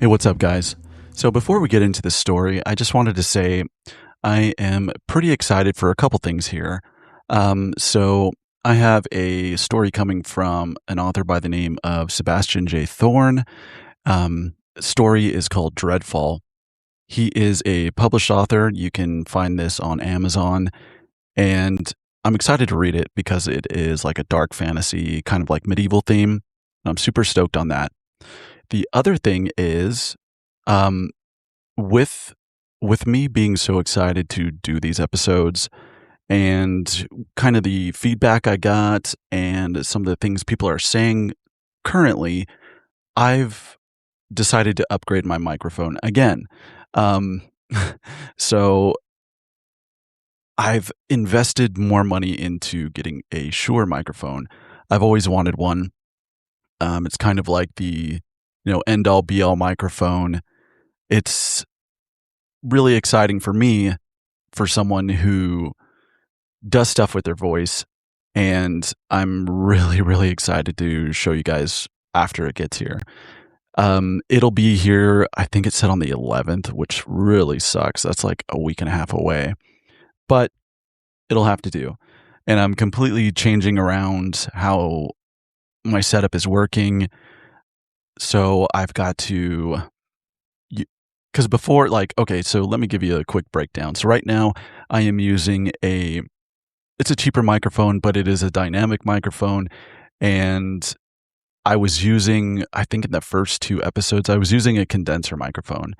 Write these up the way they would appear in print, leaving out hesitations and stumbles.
Hey, what's up, guys? So, before we get into the story, I just wanted to say I am pretty excited for a couple things here. So, I have a story coming from an author by the name of Sebastian J. Thorne. Story is called Dreadfall. He is a published author. You can find this on Amazon, and I'm excited to read it because it is like a dark fantasy, kind of like medieval theme. I'm super stoked on that. The other thing is, um, with with me being so excited to do these episodes and kind of the feedback I got and some of the things people are saying currently, I've decided to upgrade my microphone again. Um, so I've invested more money into getting a Shure microphone. I've always wanted one. It's kind of like the end all be all microphone. It's really exciting for me, for someone who does stuff with their voice, and I'm really, really excited to show you guys after it gets here. It'll be here, I think it's set on the 11th, which really sucks. That's like a week and a half away, but it'll have to do. And I'm completely changing around how my setup is working. So I've got to, because before, like, okay, so let me give you a quick breakdown. So right now I am using it's a cheaper microphone, but it is a dynamic microphone. And I was using, I think in the first two episodes, I was using a condenser microphone.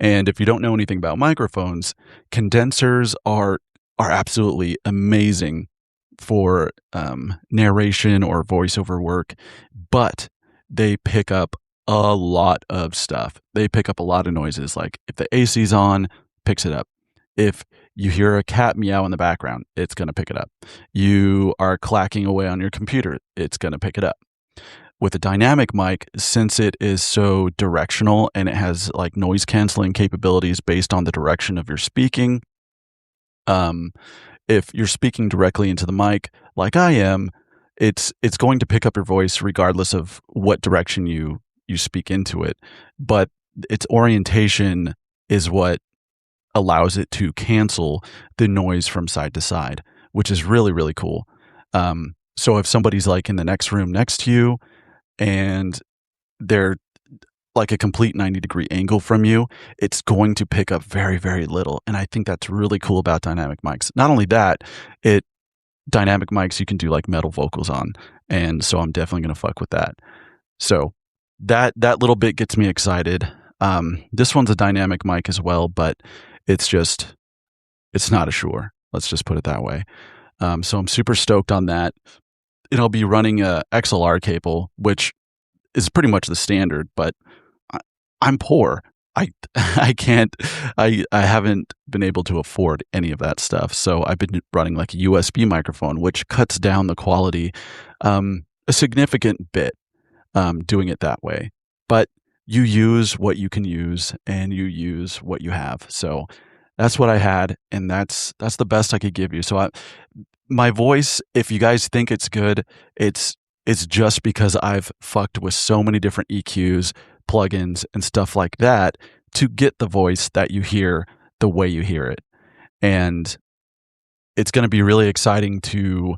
And if you don't know anything about microphones, condensers are absolutely amazing for narration or voiceover work, but they pick up a lot of stuff. They pick up a lot of noises. Like if the AC's on, picks it up. If you hear a cat meow in the background, it's going to pick it up. You are clacking away on your computer, it's going to pick it up. With a dynamic mic, since it is so directional and it has like noise canceling capabilities based on the direction of your speaking, um, if you're speaking directly into the mic like I am, it's going to pick up your voice regardless of what direction you speak into it. But its orientation is what allows it to cancel the noise from side to side, which is really, really cool. So if somebody's like in the next room next to you and they're like a complete 90-degree angle from you, it's going to pick up very, very little. And I think that's really cool about dynamic mics. Not only that, it dynamic mics you can do like metal vocals on. And so I'm definitely going to fuck with that. So that little bit gets me excited. This one's a dynamic mic as well, but it's not a Shure. Let's just put it that way. So I'm super stoked on that. It'll be running a XLR cable, which is pretty much the standard, but I'm poor. I I can't I haven't been able to afford any of that stuff. So I've been running like a USB microphone, which cuts down the quality a significant bit, doing it that way. But you use what you can use and you use what you have. So that's what I had, and that's the best I could give you. So my voice, if you guys think it's good, it's just because I've fucked with so many different EQs, plugins, and stuff like that to get the voice that you hear the way you hear it. And it's going to be really exciting to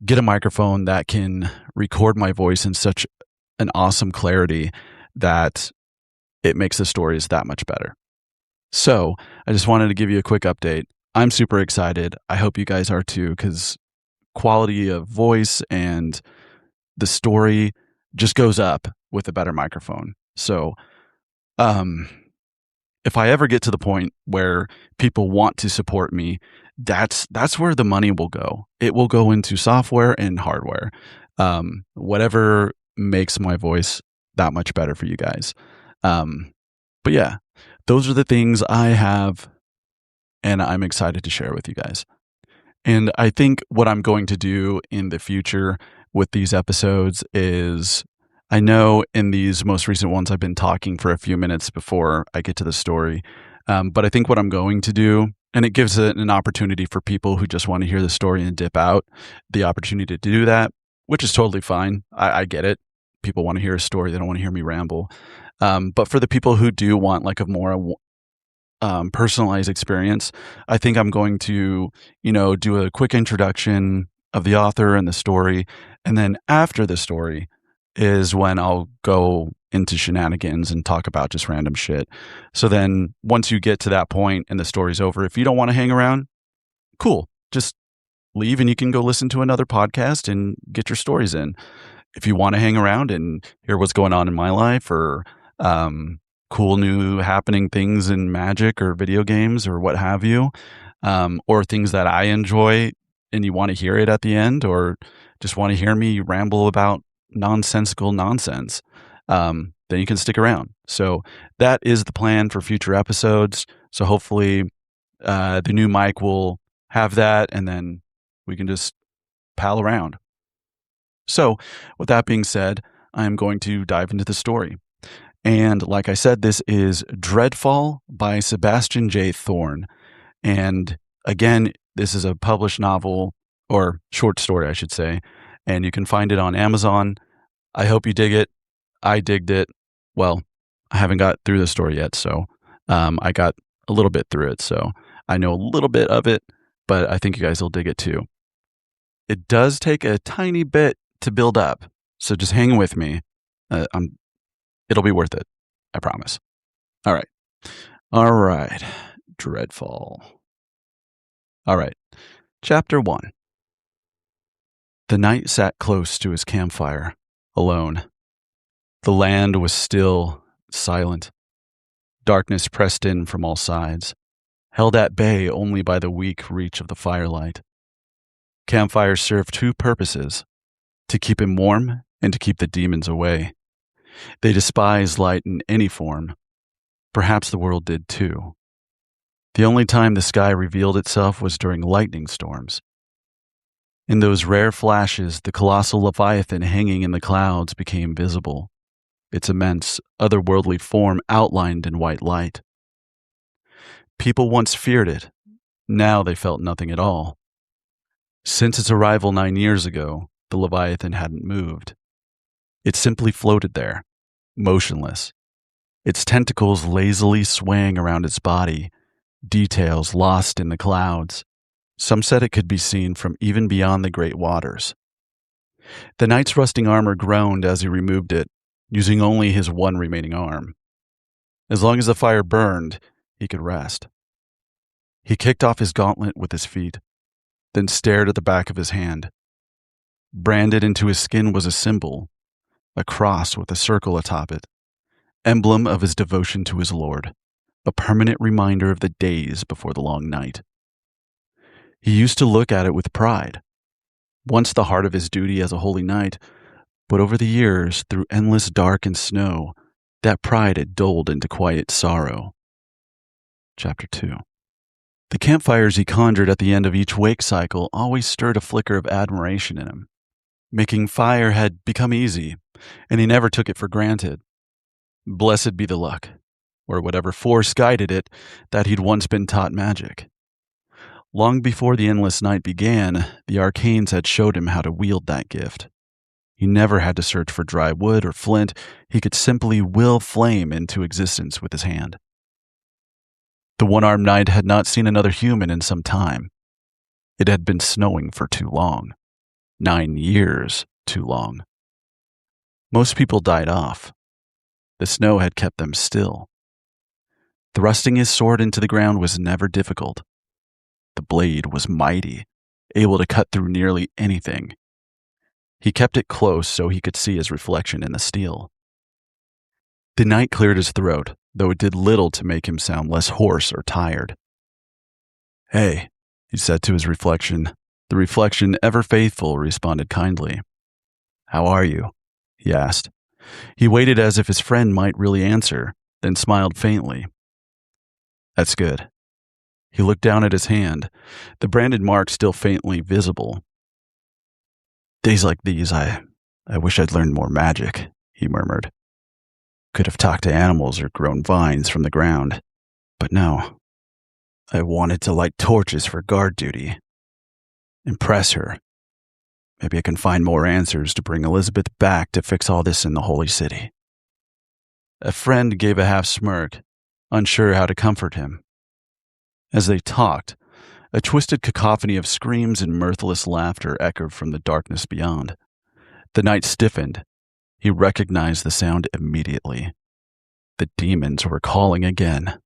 get a microphone that can record my voice in such an awesome clarity that it makes the stories that much better. So I just wanted to give you a quick update. I'm super excited. I hope you guys are too, because quality of voice and the story just goes up with a better microphone. So, if I ever get to the point where people want to support me, that's where the money will go. It will go into software and hardware. Whatever makes my voice that much better for you guys. But yeah, those are the things I have, and I'm excited to share with you guys. And I think what I'm going to do in the future with these episodes is, I know in these most recent ones I've been talking for a few minutes before I get to the story. But I think what I'm going to do, and it gives an opportunity for people who just want to hear the story and dip out, the opportunity to do that, which is totally fine. I get it. People want to hear a story. They don't want to hear me ramble. But for the people who do want like a more personalized experience, I think I'm going to, do a quick introduction of the author and the story. And then after the story is when I'll go into shenanigans and talk about just random shit. So then once you get to that point and the story's over, if you don't want to hang around, cool. Just leave and you can go listen to another podcast and get your stories in. If you want to hang around and hear what's going on in my life or cool new happening things in magic or video games or what have you, or things that I enjoy and you want to hear it at the end or just want to hear me ramble about nonsensical nonsense, then you can stick around. So that is the plan for future episodes. So hopefully the new mic will have that and then we can just pal around. So with that being said, I'm going to dive into the story. And like I said, this is Dreadfall by Sebastian J. Thorne. And again, this is a published novel or short story, I should say. And you can find it on Amazon. I hope you dig it. I digged it. Well, I haven't got through the story yet, so I got a little bit through it. So I know a little bit of it, but I think you guys will dig it too. It does take a tiny bit to build up, so just hang with me. It'll be worth it. I promise. All right. Dreadfall. All right. Chapter 1. The knight sat close to his campfire, alone. The land was still, silent. Darkness pressed in from all sides, held at bay only by the weak reach of the firelight. Campfires served two purposes: to keep him warm and to keep the demons away. They despised light in any form. Perhaps the world did too. The only time the sky revealed itself was during lightning storms. In those rare flashes, the colossal leviathan hanging in the clouds became visible, its immense, otherworldly form outlined in white light. People once feared it. Now they felt nothing at all. Since its arrival 9 years ago, the leviathan hadn't moved. It simply floated there, motionless, its tentacles lazily swaying around its body, details lost in the clouds. Some said it could be seen from even beyond the great waters. The knight's rusting armor groaned as he removed it, using only his one remaining arm. As long as the fire burned, he could rest. He kicked off his gauntlet with his feet, then stared at the back of his hand. Branded into his skin was a symbol, a cross with a circle atop it, emblem of his devotion to his lord, a permanent reminder of the days before the long night. He used to look at it with pride, once the heart of his duty as a holy knight, but over the years, through endless dark and snow, that pride had dulled into quiet sorrow. Chapter 2. The campfires he conjured at the end of each wake cycle always stirred a flicker of admiration in him. Making fire had become easy, and he never took it for granted. Blessed be the luck, or whatever force guided it, that he'd once been taught magic. Long before the endless night began, the arcanes had showed him how to wield that gift. He never had to search for dry wood or flint. He could simply will flame into existence with his hand. The one-armed knight had not seen another human in some time. It had been snowing for too long. 9 years too long. Most people died off. The snow had kept them still. Thrusting his sword into the ground was never difficult. The blade was mighty, able to cut through nearly anything. He kept it close so he could see his reflection in the steel. The knight cleared his throat, though it did little to make him sound less hoarse or tired. "Hey," he said to his reflection. The reflection, ever faithful, responded kindly. "How are you?" he asked. He waited as if his friend might really answer, then smiled faintly. "That's good." He looked down at his hand, the branded mark still faintly visible. "Days like these, I wish I'd learned more magic," he murmured. "Could have talked to animals or grown vines from the ground. But no, I wanted to light torches for guard duty. Impress her. Maybe I can find more answers to bring Elizabeth back to fix all this in the Holy City." A friend gave a half smirk, unsure how to comfort him. As they talked, a twisted cacophony of screams and mirthless laughter echoed from the darkness beyond. The knight stiffened. He recognized the sound immediately. The demons were calling again.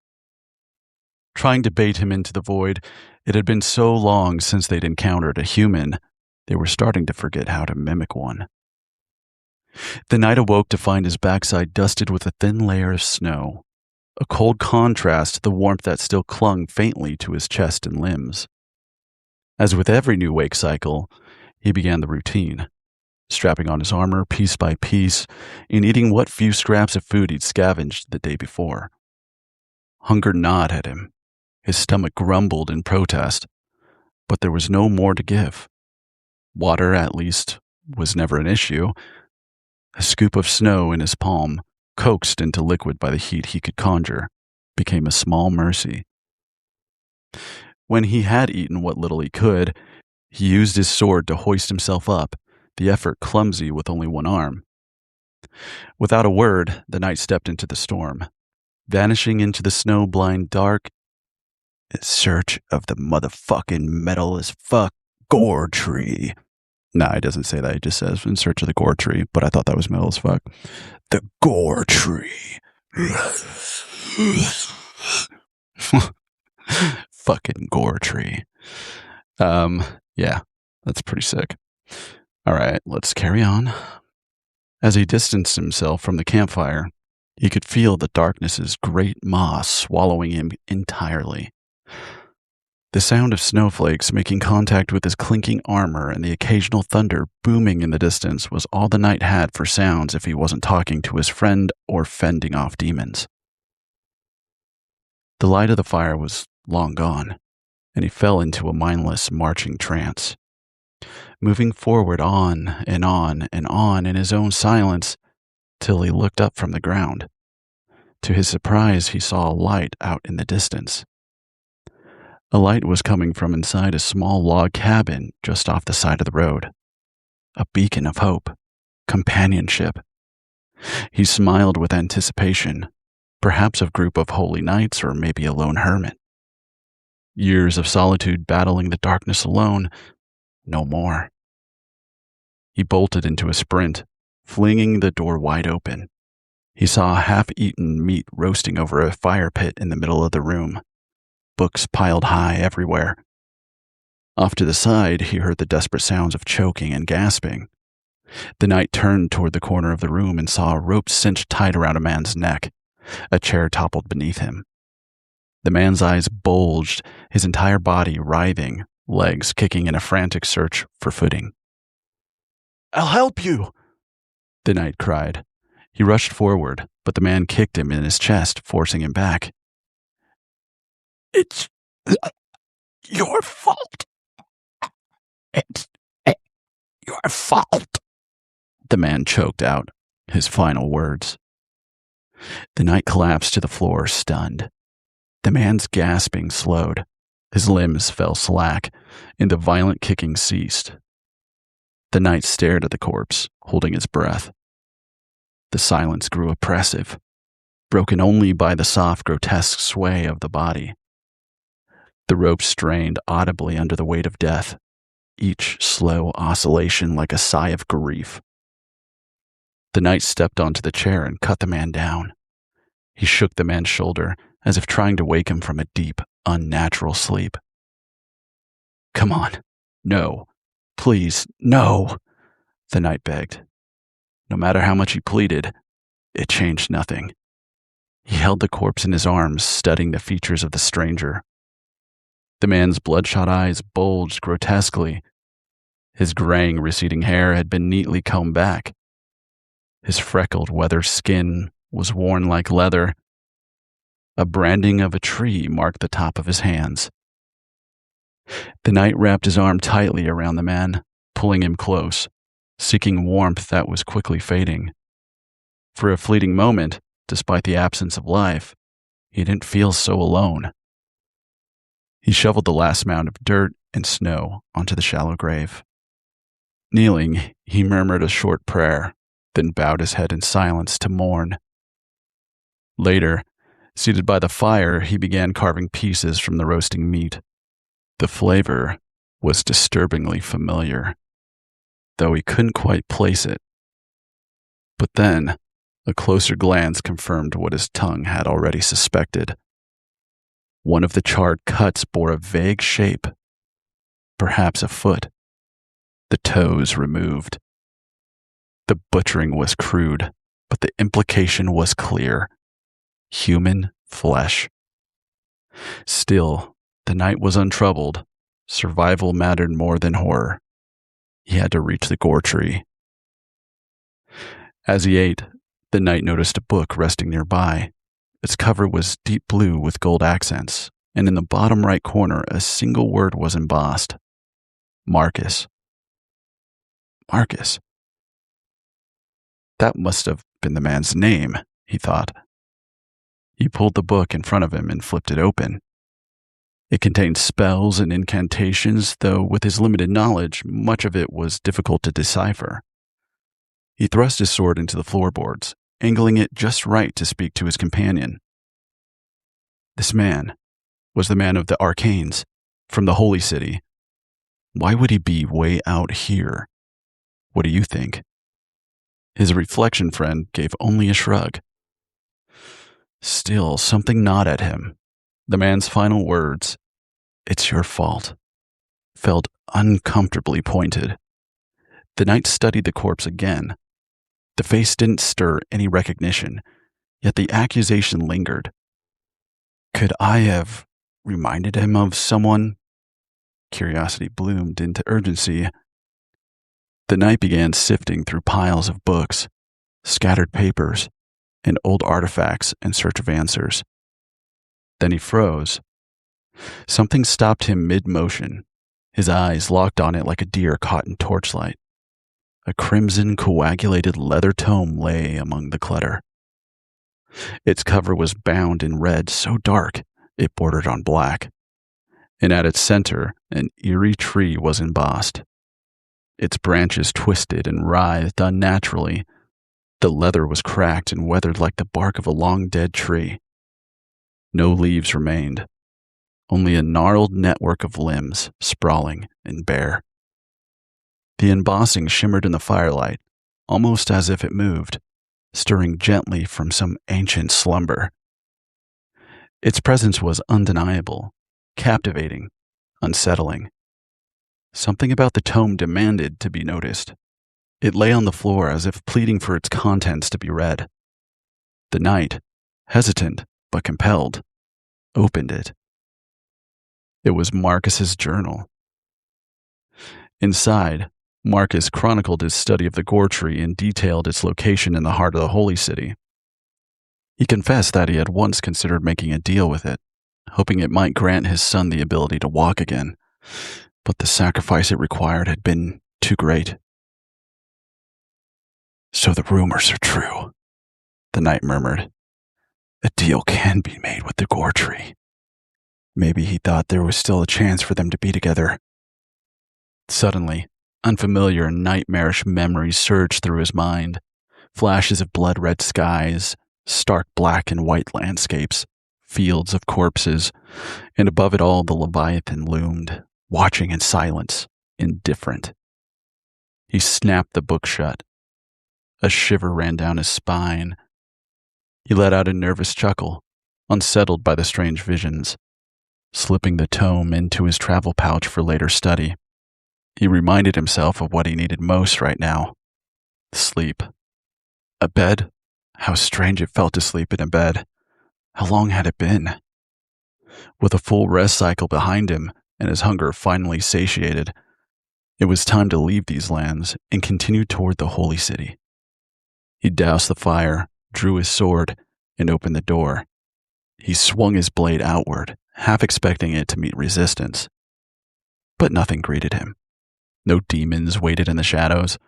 Trying to bait him into the void, it had been so long since they'd encountered a human, they were starting to forget how to mimic one. The knight awoke to find his backside dusted with a thin layer of snow, a cold contrast to the warmth that still clung faintly to his chest and limbs. As with every new wake cycle, he began the routine, strapping on his armor piece by piece and eating what few scraps of food he'd scavenged the day before. Hunger gnawed at him. His stomach grumbled in protest, but there was no more to give. Water, at least, was never an issue. A scoop of snow in his palm, coaxed into liquid by the heat he could conjure, became a small mercy. When he had eaten what little he could, he used his sword to hoist himself up, the effort clumsy with only one arm. Without a word, the knight stepped into the storm, vanishing into the snow-blind dark in search of the motherfucking metal-as-fuck gore tree. Nah, he doesn't say that. He just says in search of the gore tree, but I thought that was metal as fuck. The gore tree. Fucking gore tree. Yeah, that's pretty sick. All right, let's carry on. As he distanced himself from the campfire, he could feel the darkness's great maw swallowing him entirely. The sound of snowflakes making contact with his clinking armor and the occasional thunder booming in the distance was all the knight had for sounds if he wasn't talking to his friend or fending off demons. The light of the fire was long gone, and he fell into a mindless marching trance, moving forward on and on and on in his own silence till he looked up from the ground. To his surprise, he saw a light out in the distance. A light was coming from inside a small log cabin just off the side of the road. A beacon of hope, companionship. He smiled with anticipation, perhaps a group of holy knights or maybe a lone hermit. Years of solitude battling the darkness alone, no more. He bolted into a sprint, flinging the door wide open. He saw half-eaten meat roasting over a fire pit in the middle of the room. Books piled high everywhere. Off to the side, he heard the desperate sounds of choking and gasping. The knight turned toward the corner of the room and saw a rope cinch tied around a man's neck. A chair toppled beneath him. The man's eyes bulged, his entire body writhing, legs kicking in a frantic search for footing. "I'll help you!" the knight cried. He rushed forward, but the man kicked him in his chest, forcing him back. "It's your fault. It's your fault," the man choked out, his final words. The knight collapsed to the floor, stunned. The man's gasping slowed. His limbs fell slack, and the violent kicking ceased. The knight stared at the corpse, holding his breath. The silence grew oppressive, broken only by the soft, grotesque sway of the body. The rope strained audibly under the weight of death, each slow oscillation like a sigh of grief. The knight stepped onto the chair and cut the man down. He shook the man's shoulder, as if trying to wake him from a deep, unnatural sleep. "Come on. No. Please, no," the knight begged. No matter how much he pleaded, it changed nothing. He held the corpse in his arms, studying the features of the stranger. The man's bloodshot eyes bulged grotesquely. His graying, receding hair had been neatly combed back. His freckled, weathered skin was worn like leather. A branding of a tree marked the top of his hands. The knight wrapped his arm tightly around the man, pulling him close, seeking warmth that was quickly fading. For a fleeting moment, despite the absence of life, he didn't feel so alone. He shoveled the last mound of dirt and snow onto the shallow grave. Kneeling, he murmured a short prayer, then bowed his head in silence to mourn. Later, seated by the fire, he began carving pieces from the roasting meat. The flavor was disturbingly familiar, though he couldn't quite place it. But then, a closer glance confirmed what his tongue had already suspected. One of the charred cuts bore a vague shape, perhaps a foot, the toes removed. The butchering was crude, but the implication was clear. Human flesh. Still, the knight was untroubled. Survival mattered more than horror. He had to reach the gore tree. As he ate, the knight noticed a book resting nearby. Its cover was deep blue with gold accents, and in the bottom right corner a single word was embossed. Marcus. Marcus. That must have been the man's name, he thought. He pulled the book in front of him and flipped it open. It contained spells and incantations, though with his limited knowledge, much of it was difficult to decipher. He thrust his sword into the floorboards, angling it just right to speak to his companion. This man was the man of the arcanes, from the Holy City. Why would he be way out here? What do you think? His reflection friend gave only a shrug. Still, something gnawed at him. The man's final words, "It's your fault," felt uncomfortably pointed. The knight studied the corpse again. The face didn't stir any recognition, yet the accusation lingered. Could I have reminded him of someone? Curiosity bloomed into urgency. The knight began sifting through piles of books, scattered papers, and old artifacts in search of answers. Then he froze. Something stopped him mid-motion. His eyes locked on it like a deer caught in torchlight. A crimson, coagulated leather tome lay among the clutter. Its cover was bound in red so dark it bordered on black, and at its center an eerie tree was embossed. Its branches twisted and writhed unnaturally. The leather was cracked and weathered like the bark of a long-dead tree. No leaves remained, only a gnarled network of limbs, sprawling and bare. The embossing shimmered in the firelight, almost as if it moved, stirring gently from some ancient slumber. Its presence was undeniable, captivating, unsettling. Something about the tome demanded to be noticed. It lay on the floor as if pleading for its contents to be read. The knight, hesitant but compelled, opened it. It was Marcus's journal. Inside, Marcus chronicled his study of the gore tree and detailed its location in the heart of the Holy City. He confessed that he had once considered making a deal with it, hoping it might grant his son the ability to walk again, but the sacrifice it required had been too great. So the rumors are true, the knight murmured. A deal can be made with the gore tree. Maybe he thought there was still a chance for them to be together. Suddenly, unfamiliar and nightmarish memories surged through his mind. Flashes of blood-red skies, stark black and white landscapes, fields of corpses, and above it all the Leviathan loomed, watching in silence, indifferent. He snapped the book shut. A shiver ran down his spine. He let out a nervous chuckle, unsettled by the strange visions, slipping the tome into his travel pouch for later study. He reminded himself of what he needed most right now. Sleep. A bed? How strange it felt to sleep in a bed. How long had it been? With a full rest cycle behind him and his hunger finally satiated, it was time to leave these lands and continue toward the Holy City. He doused the fire, drew his sword, and opened the door. He swung his blade outward, half expecting it to meet resistance. But nothing greeted him. No demons waited in the shadows.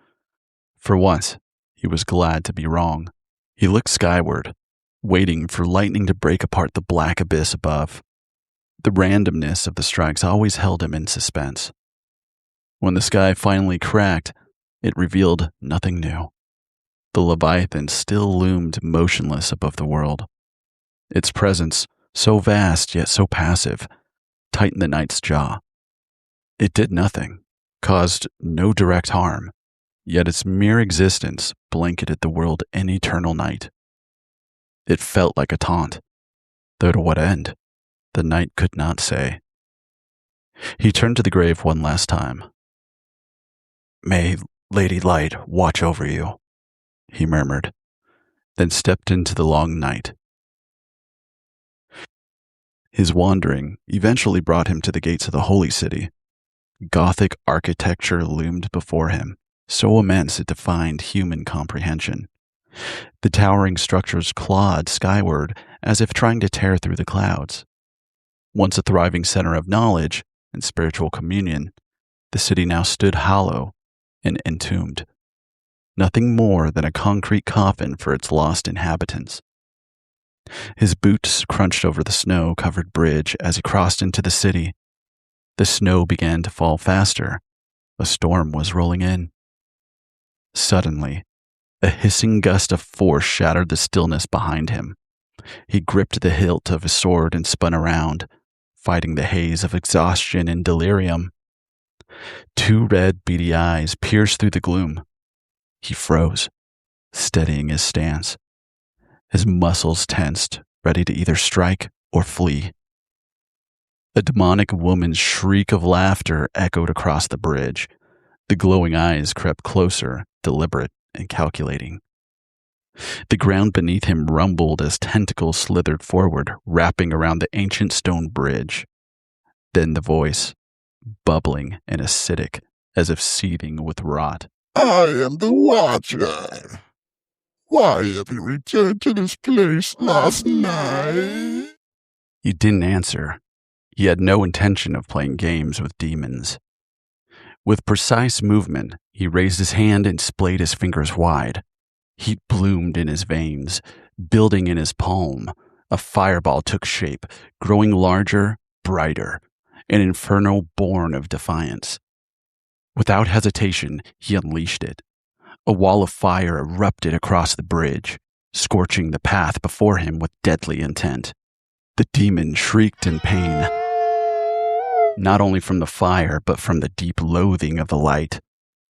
For once, he was glad to be wrong. He looked skyward, waiting for lightning to break apart the black abyss above. The randomness of the strikes always held him in suspense. When the sky finally cracked, it revealed nothing new. The Leviathan still loomed motionless above the world, Its presence, so vast yet so passive, tightened the knight's jaw. It did nothing, caused no direct harm, yet its mere existence blanketed the world in eternal night. It felt like a taunt, though to what end, the knight could not say. He turned to the grave one last time. "May Lady Light watch over you," he murmured, then stepped into the long night. His wandering eventually brought him to the gates of the Holy City. Gothic architecture loomed before him, so immense it defied human comprehension. The towering structures clawed skyward as if trying to tear through the clouds. Once a thriving center of knowledge and spiritual communion, the city now stood hollow and entombed, nothing more than a concrete coffin for its lost inhabitants. His boots crunched over the snow-covered bridge as he crossed into the city. The snow began to fall faster. A storm was rolling in. Suddenly, a hissing gust of force shattered the stillness behind him. He gripped the hilt of his sword and spun around, fighting the haze of exhaustion and delirium. Two red, beady eyes pierced through the gloom. He froze, steadying his stance. His muscles tensed, ready to either strike or flee. A demonic woman's shriek of laughter echoed across the bridge. The glowing eyes crept closer, deliberate and calculating. The ground beneath him rumbled as tentacles slithered forward, wrapping around the ancient stone bridge. Then the voice, bubbling and acidic, as if seething with rot. "I am the Watcher. Why have you returned to this place last night?" He didn't answer. He had no intention of playing games with demons. With precise movement, he raised his hand and splayed his fingers wide. Heat bloomed in his veins, building in his palm. A fireball took shape, growing larger, brighter, an inferno born of defiance. Without hesitation, he unleashed it. A wall of fire erupted across the bridge, scorching the path before him with deadly intent. The demon shrieked in pain, not only from the fire, but from the deep loathing of the light.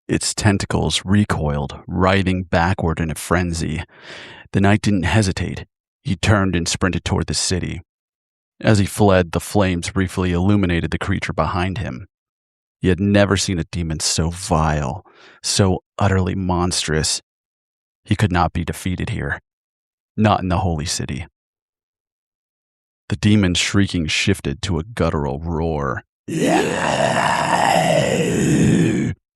Its tentacles recoiled, writhing backward in a frenzy. The knight didn't hesitate. He turned and sprinted toward the city. As he fled, the flames briefly illuminated the creature behind him. He had never seen a demon so vile, so utterly monstrous. He could not be defeated here. Not in the Holy City. The demon's shrieking shifted to a guttural roar.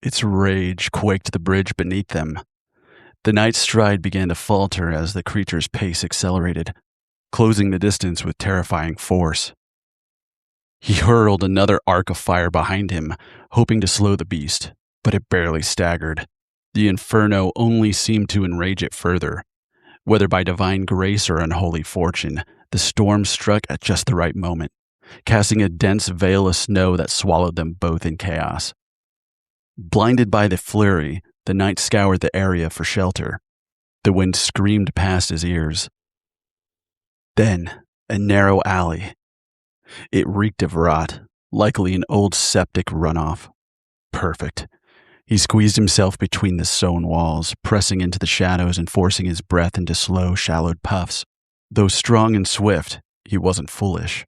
Its rage quaked the bridge beneath them. The knight's stride began to falter as the creature's pace accelerated, closing the distance with terrifying force. He hurled another arc of fire behind him, hoping to slow the beast, but it barely staggered. The inferno only seemed to enrage it further. Whether by divine grace or unholy fortune, the storm struck at just the right moment, casting a dense veil of snow that swallowed them both in chaos. Blinded by the flurry, the knight scoured the area for shelter. The wind screamed past his ears. Then, a narrow alley. It reeked of rot, likely an old septic runoff. Perfect. He squeezed himself between the stone walls, pressing into the shadows and forcing his breath into slow, shallowed puffs. Though strong and swift, he wasn't foolish.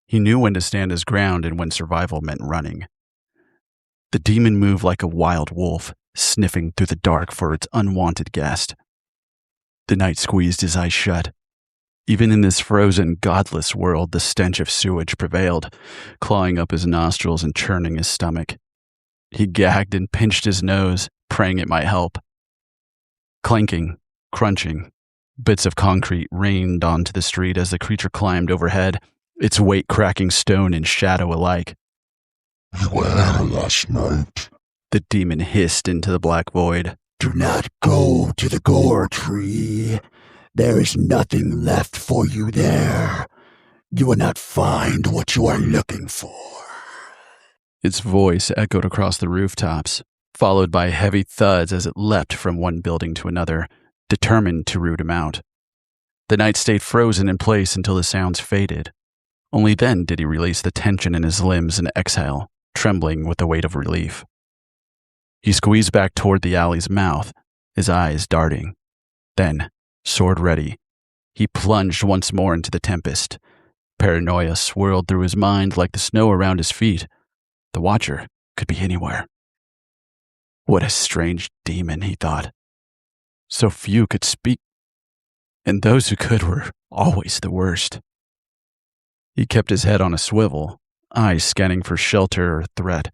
He knew when to stand his ground and when survival meant running. The demon moved like a wild wolf, sniffing through the dark for its unwanted guest. The knight squeezed his eyes shut. Even in this frozen, godless world, the stench of sewage prevailed, clawing up his nostrils and churning his stomach. He gagged and pinched his nose, praying it might help. Clanking, crunching, bits of concrete rained onto the street as the creature climbed overhead, its weight cracking stone and shadow alike. "You were there last night," the demon hissed into the black void. "Do not go to the gore tree. There is nothing left for you there. You will not find what you are looking for." Its voice echoed across the rooftops, followed by heavy thuds as it leapt from one building to another, determined to root him out. The knight stayed frozen in place until the sounds faded. Only then did he release the tension in his limbs and exhale, trembling with the weight of relief. He squeezed back toward the alley's mouth, his eyes darting. Then, sword ready, he plunged once more into the tempest. Paranoia swirled through his mind like the snow around his feet. The Watcher could be anywhere. What a strange demon, he thought. So few could speak, and those who could were always the worst. He kept his head on a swivel, eyes scanning for shelter or threat.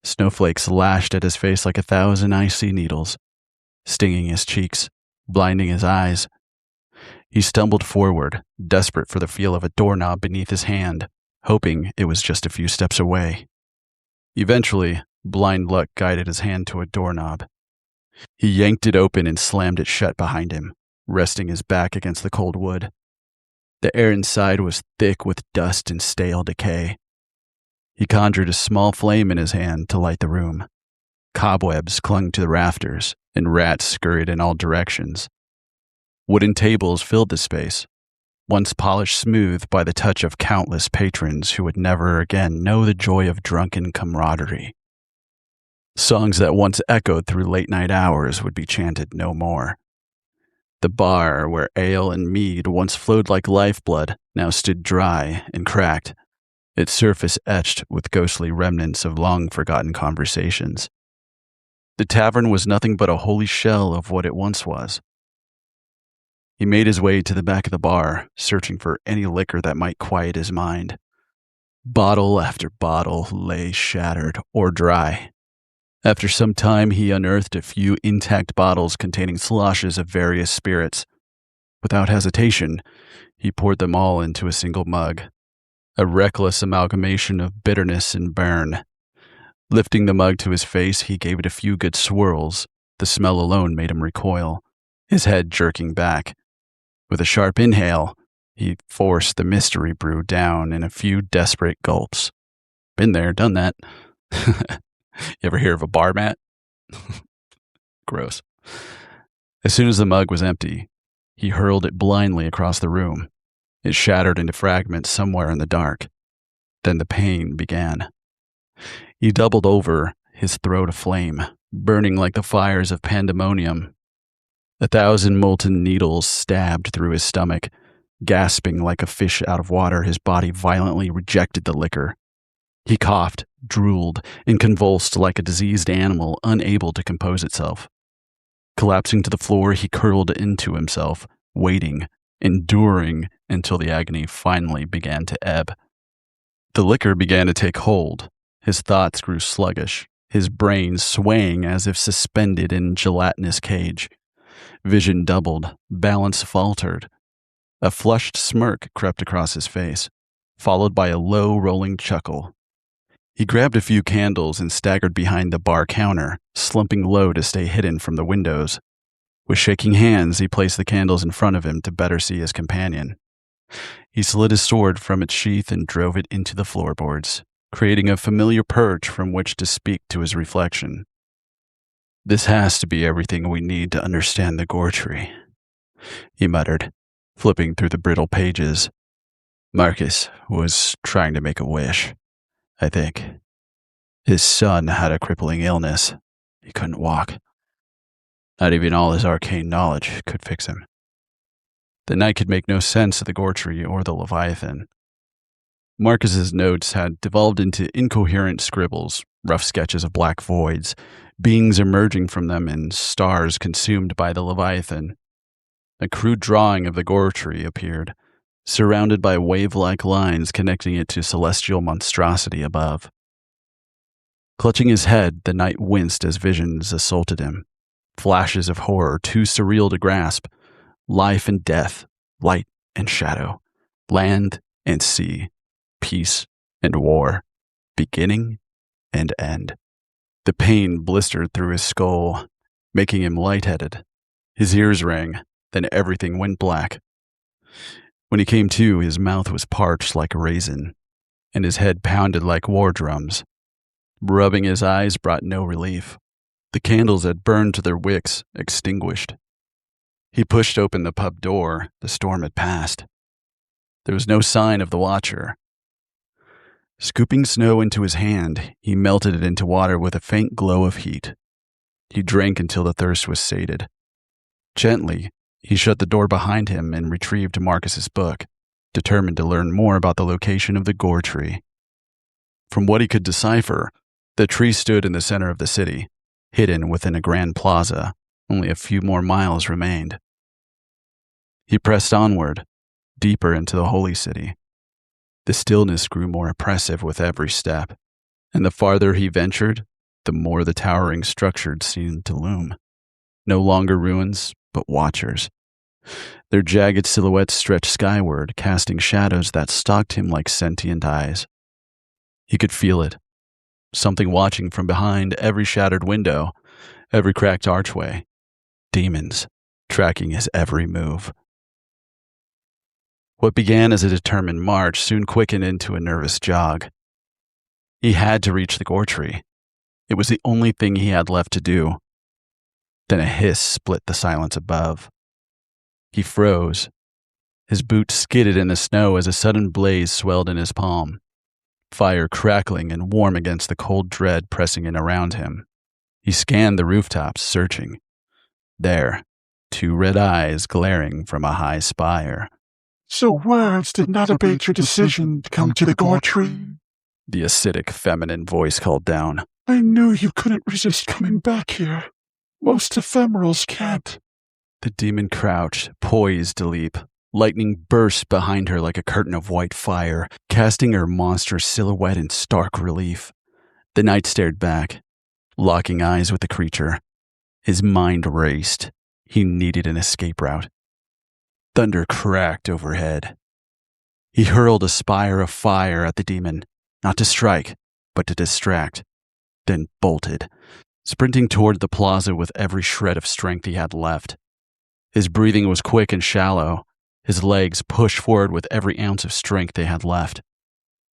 Snowflakes lashed at his face like 1,000 icy needles, stinging his cheeks, blinding his eyes. He stumbled forward, desperate for the feel of a doorknob beneath his hand, hoping it was just a few steps away. Eventually, blind luck guided his hand to a doorknob. He yanked it open and slammed it shut behind him, resting his back against the cold wood. The air inside was thick with dust and stale decay. He conjured a small flame in his hand to light the room. Cobwebs clung to the rafters, and rats scurried in all directions. Wooden tables filled the space, once polished smooth by the touch of countless patrons who would never again know the joy of drunken camaraderie. Songs that once echoed through late-night hours would be chanted no more. The bar, where ale and mead once flowed like lifeblood, now stood dry and cracked, its surface etched with ghostly remnants of long-forgotten conversations. The tavern was nothing but a holy shell of what it once was. He made his way to the back of the bar, searching for any liquor that might quiet his mind. Bottle after bottle lay shattered or dry. After some time, he unearthed a few intact bottles containing sloshes of various spirits. Without hesitation, he poured them all into a single mug, a reckless amalgamation of bitterness and burn. Lifting the mug to his face, he gave it a few good swirls. The smell alone made him recoil, his head jerking back. With a sharp inhale, he forced the mystery brew down in a few desperate gulps. Been there, done that. You ever hear of a bar mat? Gross. As soon as the mug was empty, he hurled it blindly across the room. It shattered into fragments somewhere in the dark. Then the pain began. He doubled over, his throat aflame, burning like the fires of pandemonium. 1,000 molten needles stabbed through his stomach. Gasping like a fish out of water, his body violently rejected the liquor. He coughed, drooled, and convulsed like a diseased animal unable to compose itself. Collapsing to the floor, he curled into himself, waiting, enduring until the agony finally began to ebb. The liquor began to take hold. His thoughts grew sluggish, his brain swaying as if suspended in gelatinous cage. Vision doubled, balance faltered. A flushed smirk crept across his face, followed by a low, rolling chuckle. He grabbed a few candles and staggered behind the bar counter, slumping low to stay hidden from the windows. With shaking hands, he placed the candles in front of him to better see his companion. He slid his sword from its sheath and drove it into the floorboards, creating a familiar perch from which to speak to his reflection. "This has to be everything we need to understand the gore tree," he muttered, flipping through the brittle pages. "Marcus was trying to make a wish, I think. His son had a crippling illness. He couldn't walk. Not even all his arcane knowledge could fix him." The knight could make no sense of the gore tree or the Leviathan. Marcus's notes had devolved into incoherent scribbles, rough sketches of black voids, beings emerging from them and stars consumed by the Leviathan. A crude drawing of the gore tree appeared, surrounded by wave-like lines connecting it to celestial monstrosity above. Clutching his head, the knight winced as visions assaulted him. Flashes of horror too surreal to grasp. Life and death, light and shadow, land and sea, peace and war, beginning and end. The pain blistered through his skull, making him lightheaded. His ears rang, then everything went black. When he came to, his mouth was parched like a raisin, and his head pounded like war drums. Rubbing his eyes brought no relief. The candles had burned to their wicks, extinguished. He pushed open the pub door. The storm had passed. There was no sign of the watcher. Scooping snow into his hand, he melted it into water with a faint glow of heat. He drank until the thirst was sated. Gently, he shut the door behind him and retrieved Marcus's book, determined to learn more about the location of the gore tree. From what he could decipher, the tree stood in the center of the city, hidden within a grand plaza. Only a few more miles remained. He pressed onward, deeper into the holy city. The stillness grew more oppressive with every step, and the farther he ventured, the more the towering structure seemed to loom. No longer ruins, but watchers. Their jagged silhouettes stretched skyward, casting shadows that stalked him like sentient eyes. He could feel it. Something watching from behind every shattered window, every cracked archway. Demons, tracking his every move. What began as a determined march soon quickened into a nervous jog. He had to reach the gore tree. It was the only thing he had left to do. Then a hiss split the silence above. He froze. His boots skidded in the snow as a sudden blaze swelled in his palm, fire crackling and warm against the cold dread pressing in around him. He scanned the rooftops, searching. There, two red eyes glaring from a high spire. So words did not abate your decision to come to the gore tree? The acidic feminine voice called down. I knew you couldn't resist coming back here. Most ephemerals can't. The demon crouched, poised to leap. Lightning burst behind her like a curtain of white fire, casting her monstrous silhouette in stark relief. The knight stared back, locking eyes with the creature. His mind raced. He needed an escape route. Thunder cracked overhead. He hurled a spire of fire at the demon, not to strike, but to distract, then bolted, sprinting toward the plaza with every shred of strength he had left. His breathing was quick and shallow. His legs pushed forward with every ounce of strength they had left.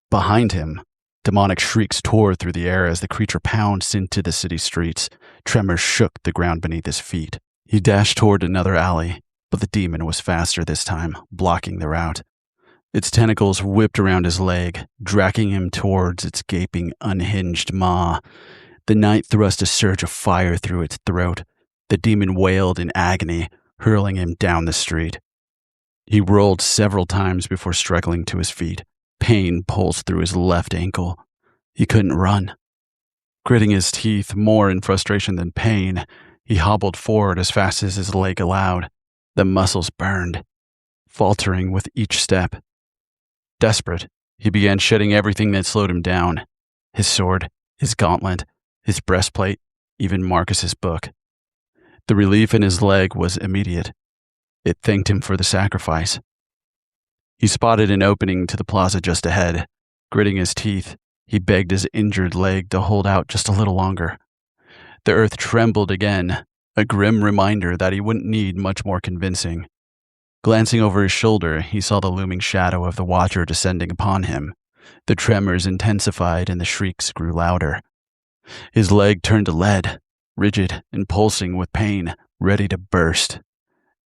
Behind him, demonic shrieks tore through the air as the creature pounced into the city streets. Tremors shook the ground beneath his feet. He dashed toward another alley, but the demon was faster this time, blocking the route. Its tentacles whipped around his leg, dragging him towards its gaping, unhinged maw. The knight thrust a surge of fire through its throat. The demon wailed in agony, hurling him down the street. He rolled several times before struggling to his feet. Pain pulsed through his left ankle. He couldn't run. Gritting his teeth more in frustration than pain, he hobbled forward as fast as his leg allowed. The muscles burned, faltering with each step. Desperate, he began shedding everything that slowed him down. His sword, his gauntlet, his breastplate, even Marcus's book. The relief in his leg was immediate. It thanked him for the sacrifice. He spotted an opening to the plaza just ahead. Gritting his teeth, he begged his injured leg to hold out just a little longer. The earth trembled again, a grim reminder that he wouldn't need much more convincing. Glancing over his shoulder, he saw the looming shadow of the watcher descending upon him. The tremors intensified and the shrieks grew louder. His leg turned to lead, rigid and pulsing with pain, ready to burst.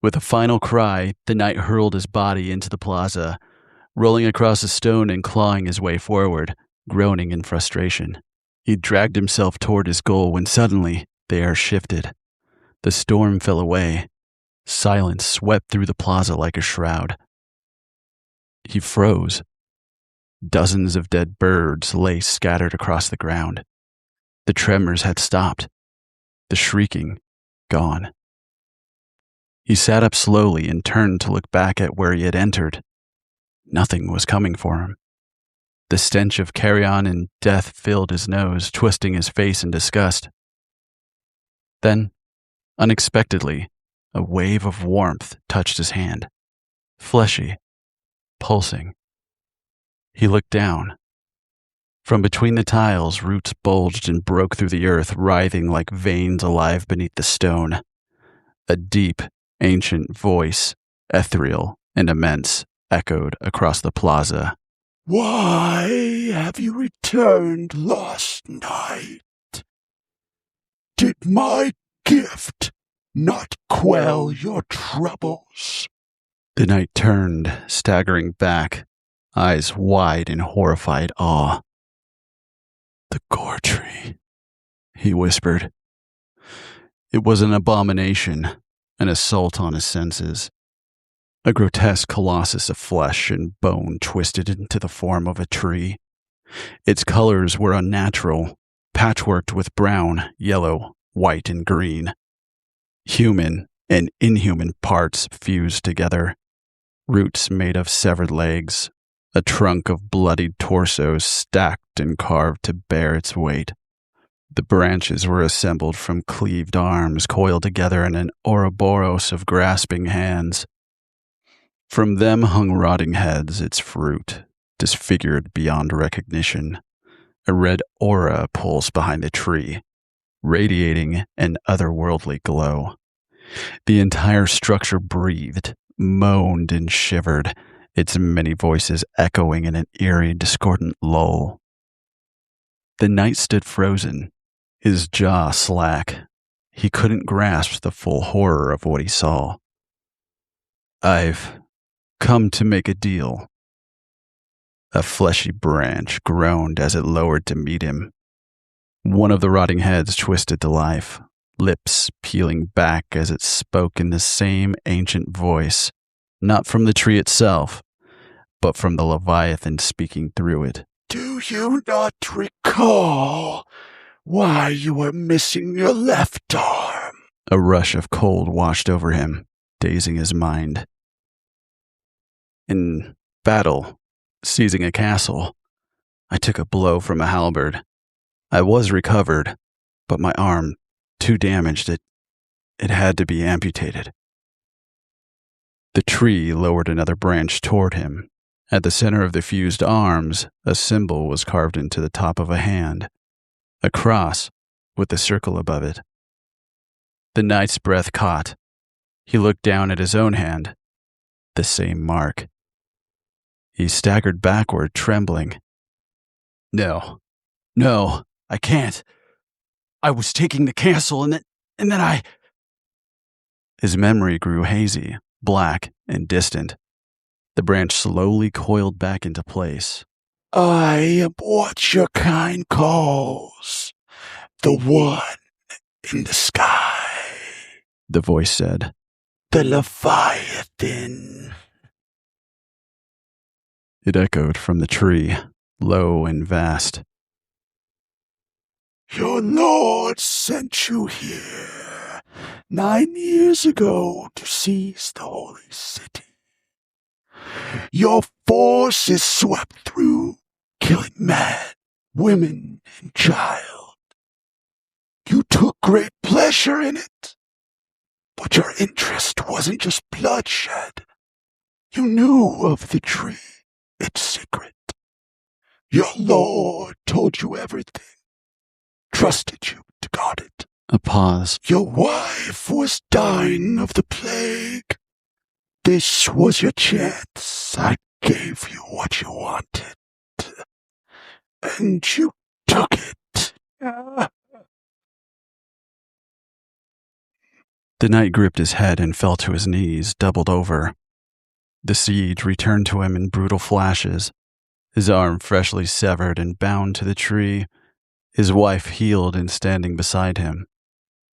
With a final cry, the knight hurled his body into the plaza, rolling across a stone and clawing his way forward, groaning in frustration. He dragged himself toward his goal when suddenly the air shifted. The storm fell away. Silence swept through the plaza like a shroud. He froze. Dozens of dead birds lay scattered across the ground. The tremors had stopped. The shrieking gone. He sat up slowly and turned to look back at where he had entered. Nothing was coming for him. The stench of carrion and death filled his nose, twisting his face in disgust. Then, unexpectedly, a wave of warmth touched his hand. Fleshy, pulsing. He looked down. From between the tiles, roots bulged and broke through the earth, writhing like veins alive beneath the stone. A deep, ancient voice, ethereal and immense, echoed across the plaza. Why have you returned, lost knight? Did my gift not quell your troubles. The knight turned, staggering back, eyes wide in horrified awe. The gore tree, he whispered. It was an abomination, an assault on his senses. A grotesque colossus of flesh and bone twisted into the form of a tree. Its colors were unnatural, patchworked with brown, yellow, white, and green. Human and inhuman parts fused together. Roots made of severed legs, a trunk of bloodied torsos stacked and carved to bear its weight. The branches were assembled from cleaved arms coiled together in an Ouroboros of grasping hands. From them hung rotting heads, its fruit, disfigured beyond recognition. A red aura pulsed behind the tree, radiating an otherworldly glow. The entire structure breathed, moaned, and shivered, its many voices echoing in an eerie, discordant lull. The knight stood frozen, his jaw slack. He couldn't grasp the full horror of what he saw. "I've come to make a deal." A fleshy branch groaned as it lowered to meet him. One of the rotting heads twisted to life, lips peeling back as it spoke in the same ancient voice, not from the tree itself, but from the Leviathan speaking through it. "Do you not recall why you were missing your left arm?" A rush of cold washed over him, dazing his mind. "In battle, seizing a castle, I took a blow from a halberd. I was recovered, but my arm, too damaged, it had to be amputated." The tree lowered another branch toward him. At the center of the fused arms, a symbol was carved into the top of a hand, a cross with a circle above it. The knight's breath caught. He looked down at his own hand, the same mark. He staggered backward, trembling. No, I can't. I was taking the castle and then I... His memory grew hazy, black, and distant. The branch slowly coiled back into place. "I am what your kind calls the one in the sky," the voice said. "the Leviathan." It echoed from the tree, low and vast. "Your lord sent you here 9 years ago to seize the holy city. Your forces swept through, killing men, women, and child. You took great pleasure in it, but your interest wasn't just bloodshed. You knew of the tree, its secret. Your lord told you everything, trusted you to guard it. A pause. Your wife was dying of the plague. This was your chance. I gave you what you wanted, and you took it." The knight gripped his head and fell to his knees, doubled over. The siege returned to him in brutal flashes, his arm freshly severed and bound to the tree, his wife healed and standing beside him,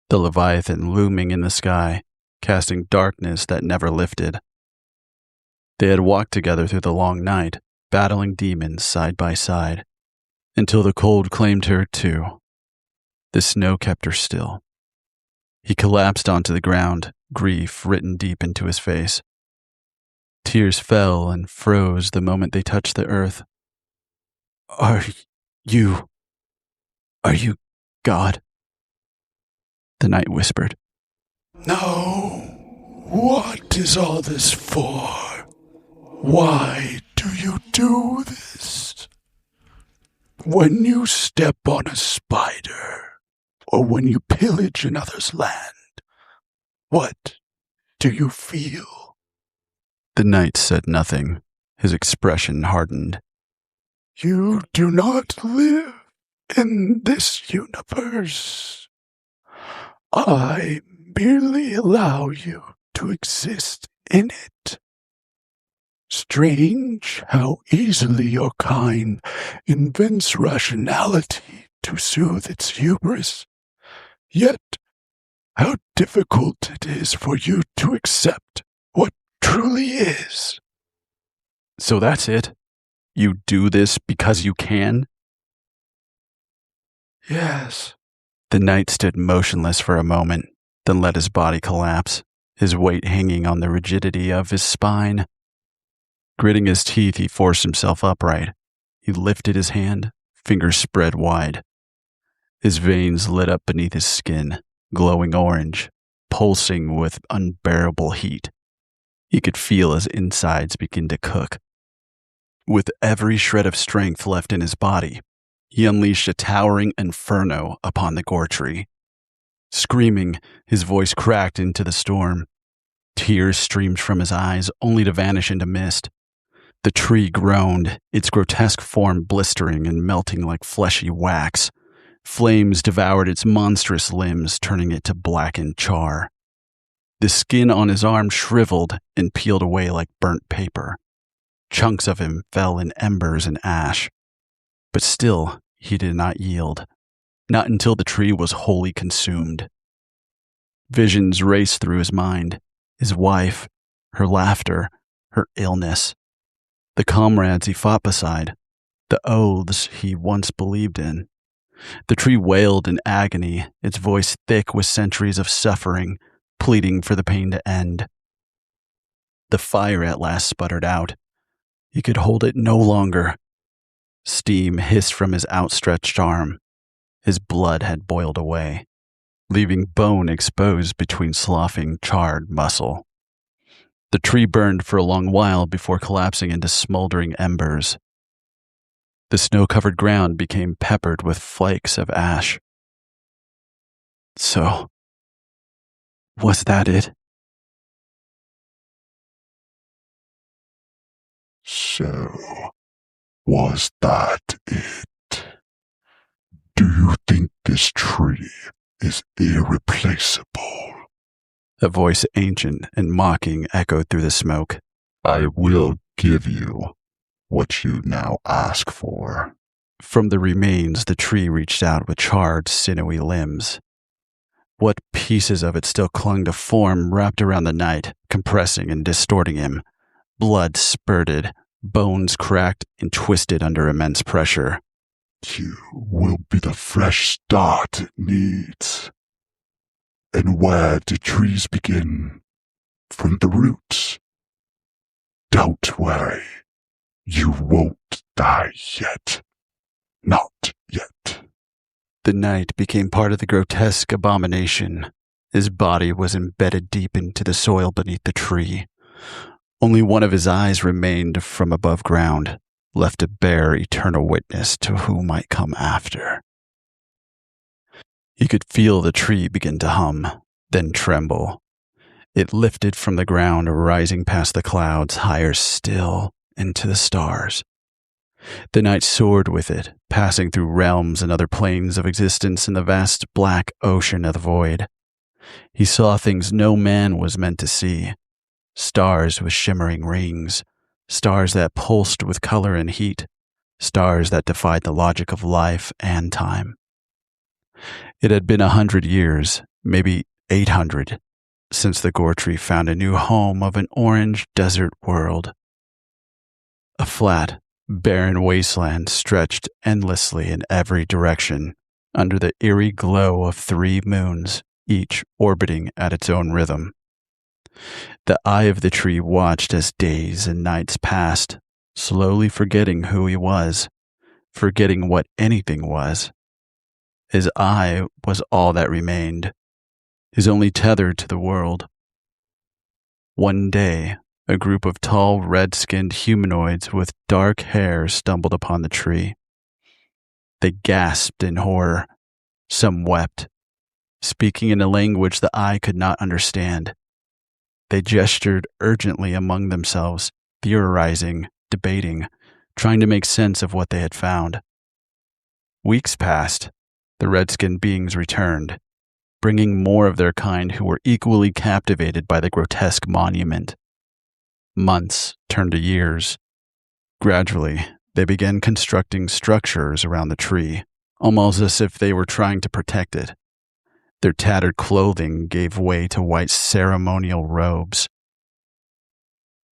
the Leviathan looming in the sky, casting darkness that never lifted. They had walked together through the long night, battling demons side by side, until the cold claimed her too. The snow kept her still. He collapsed onto the ground, grief written deep into his face. Tears fell and froze the moment they touched the earth. Are you God?" the knight whispered. "No. What is all this for? Why do you do this? When you step on a spider, or when you pillage another's land, what do you feel?" The knight said nothing. His expression hardened. "You do not live in this universe. I merely allow you to exist in it. Strange how easily your kind invents rationality to soothe its hubris, yet how difficult it is for you to accept what truly is. So that's it? You do this because you can? Yes. The knight stood motionless for a moment, then let his body collapse, his weight hanging on the rigidity of his spine. Gritting his teeth, he forced himself upright. He lifted his hand, fingers spread wide. His veins lit up beneath his skin, glowing orange, pulsing with unbearable heat. He could feel his insides begin to cook. With every shred of strength left in his body, he unleashed a towering inferno upon the gore tree. Screaming, his voice cracked into the storm. Tears streamed from his eyes, only to vanish into mist. The tree groaned, its grotesque form blistering and melting like fleshy wax. Flames devoured its monstrous limbs, turning it to blackened char. The skin on his arm shriveled and peeled away like burnt paper. Chunks of him fell in embers and ash. But still, he did not yield. Not until the tree was wholly consumed. Visions raced through his mind. His wife, her laughter, her illness. The comrades he fought beside. The oaths he once believed in. The tree wailed in agony, its voice thick with centuries of suffering, pleading for the pain to end. The fire at last sputtered out. He could hold it no longer. Steam hissed from his outstretched arm. His blood had boiled away, leaving bone exposed between sloughing, charred muscle. The tree burned for a long while before collapsing into smoldering embers. The snow-covered ground became peppered with flakes of ash. So, was that it? So, was that it? Do you think this tree is irreplaceable? A voice ancient and mocking echoed through the smoke. I will give you what you now ask for. From the remains, the tree reached out with charred, sinewy limbs. What pieces of it still clung to form wrapped around the knight, compressing and distorting him. Blood spurted, bones cracked and twisted under immense pressure. You will be the fresh start it needs. And where do trees begin? From the roots. Don't worry. You won't die yet. Not yet. The knight became part of the grotesque abomination. His body was embedded deep into the soil beneath the tree. Only one of his eyes remained from above ground, left to bear eternal witness to who might come after. He could feel the tree begin to hum, then tremble. It lifted from the ground, rising past the clouds, higher still, into the stars. The night soared with it, passing through realms and other planes of existence in the vast black ocean of the void. He saw things no man was meant to see. Stars with shimmering rings, stars that pulsed with color and heat, stars that defied the logic of life and time. It had been 100 years, maybe 800, since the gore tree found a new home of an orange desert world. A flat, barren wasteland stretched endlessly in every direction under the eerie glow of 3 moons, each orbiting at its own rhythm. The eye of the tree watched as days and nights passed, slowly forgetting who he was, forgetting what anything was. His eye was all that remained, his only tether to the world. One day, a group of tall, red-skinned humanoids with dark hair stumbled upon the tree. They gasped in horror. Some wept, speaking in a language the eye could not understand. They gestured urgently among themselves, theorizing, debating, trying to make sense of what they had found. Weeks passed. The red-skinned beings returned. bringing more of their kind who were equally captivated by the grotesque monument. Months turned to years. Gradually, they began constructing structures around the tree, almost as if they were trying to protect it. Their tattered clothing gave way to white ceremonial robes.